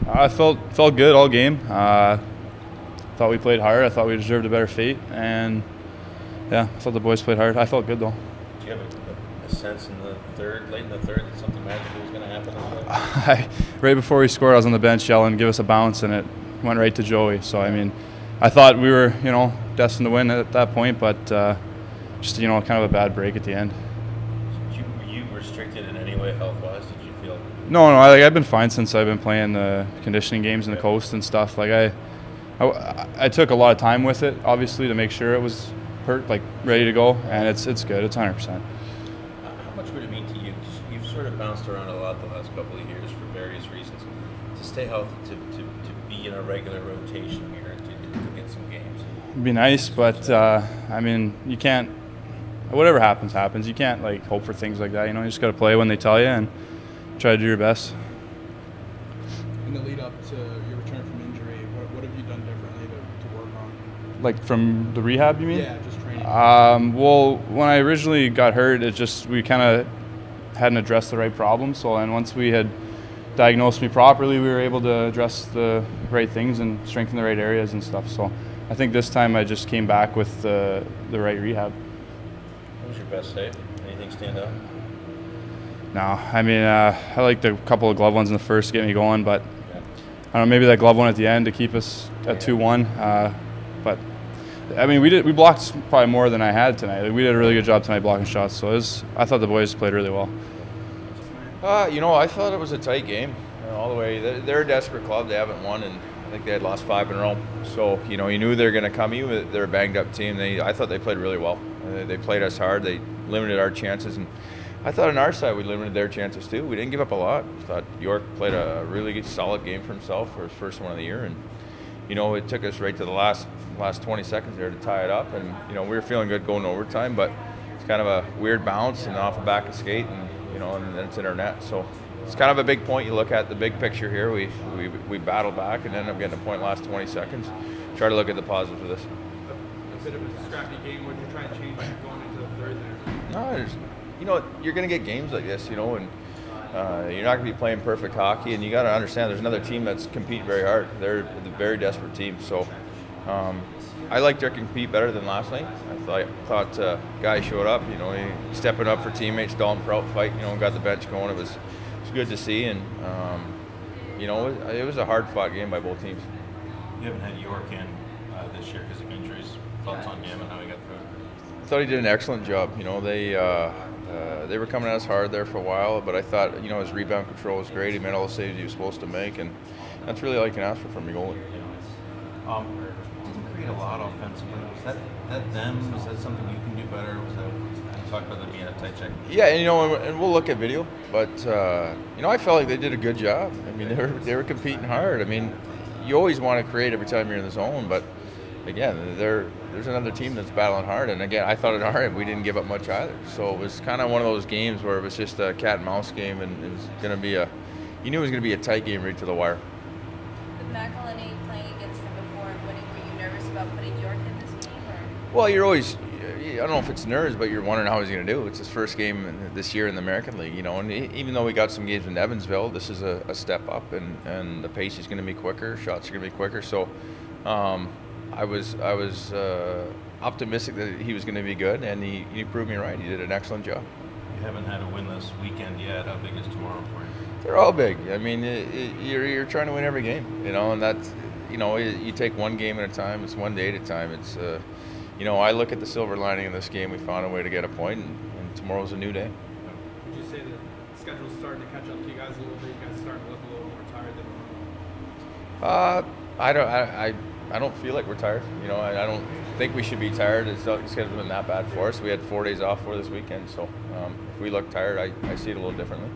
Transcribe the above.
I felt good all game. Thought we played hard. I thought we deserved a better fate, and yeah, I thought the boys played hard. I felt good though. Do you have a sense in the third, late in the third, that something magical was going to happen? Right before we scored, I was on the bench yelling, "Give us a bounce," and it went right to Joey. So I mean, I thought we were, destined to win at that point, but just kind of a bad break at the end. Were you restricted in any way health-wise? Did you feel? No, I've been fine since I've been playing the conditioning games in the coast and stuff. Like I took a lot of time with it, obviously, to make sure it was ready to go, and it's good. It's 100%. How much would it mean to you? You've sort of bounced around a lot the last couple of years for various reasons. To stay healthy, to be in a regular rotation here, to get some games. It'd be nice, but I mean, you can't. Whatever happens. You can't hope for things like that. You just got to play when they tell you and try to do your best. In the lead up to your return from injury, what have you done differently to work on? Like from the rehab, you mean? Yeah, just training. Well, when I originally got hurt, we kind of hadn't addressed the right problem. So, and once we had diagnosed me properly, we were able to address the right things and strengthen the right areas and stuff. So, I think this time I just came back with the right rehab. What was your best save? Anything stand out? No, I mean, I liked a couple of glove ones in the first to get me going, but I don't know, maybe that glove one at the end to keep us at 2-1. But I mean, we blocked probably more than I had tonight. We did a really good job tonight blocking shots. So I thought the boys played really well. I thought it was a tight game all the way. They're a desperate club. They haven't won, and I think they had lost 5 in a row. So you knew they were going to come. Even they're a banged up team. I thought they played really well. They played us hard. They limited our chances, and I thought on our side we limited their chances too. We didn't give up a lot. I thought York played a really good, solid game for himself for his first one of the year, and it took us right to the last 20 seconds there to tie it up, and we were feeling good going to overtime, but it's kind of a weird bounce and off the back of skate, and and then it's in our net. So it's kind of a big point. You look at the big picture here. We battled back and ended up getting a point last 20 seconds. Try to look at the positives of this. A bit of a scrappy game. What did you try and change going into the third there? No, you're going to get games like this, and you're not going to be playing perfect hockey, and you got to understand there's another team that's competing very hard. They're a very desperate team. So I liked their compete better than last night. I thought guys showed up, he stepping up for teammates. Dalton Prout fight, got the bench going. It was good to see, and it was a hard-fought game by both teams. You haven't had York in this year because of injuries. Thoughts on him and how he got through it? I thought he did an excellent job. They were coming at us hard there for a while, but I thought his rebound control was great. He made all the saves he was supposed to make, and that's really all you can ask for from your goalie. Didn't create a lot offensively. Was that them? Was that something you can do better? Was that you talked about them being a tight check? Yeah, and we'll look at video, but I felt like they did a good job. I mean, they were competing hard. I mean, you always want to create every time you're in the zone, but again, there's another team that's battling hard, and again, I thought at our end we didn't give up much either. So it was kind of one of those games where it was just a cat and mouse game, and it was going to be you knew it was going to be a tight game right to the wire. With McElhenney playing against them before and winning, were you nervous about putting York in this game? Or? Well, you're always, I don't know if it's nerves, but you're wondering how he's going to do. It's his first game this year in the American League, and even though we got some games in Evansville, this is a step up, and the pace is going to be quicker, shots are going to be quicker. So I was optimistic that he was going to be good, and he proved me right. He did an excellent job. You haven't had a winless weekend yet. How big is tomorrow for you? They're all big. I mean, you're trying to win every game, and that's, you take one game at a time. It's one day at a time. It's, I look at the silver lining in this game. We found a way to get a point, and tomorrow's a new day. Would you say that the schedule's starting to catch up to you guys a little bit? You guys starting to look a little more tired than normal? I don't feel like we're tired. I don't think we should be tired. The schedule's been that bad for us. We had 4 days off for this weekend, so if we look tired, I see it a little differently.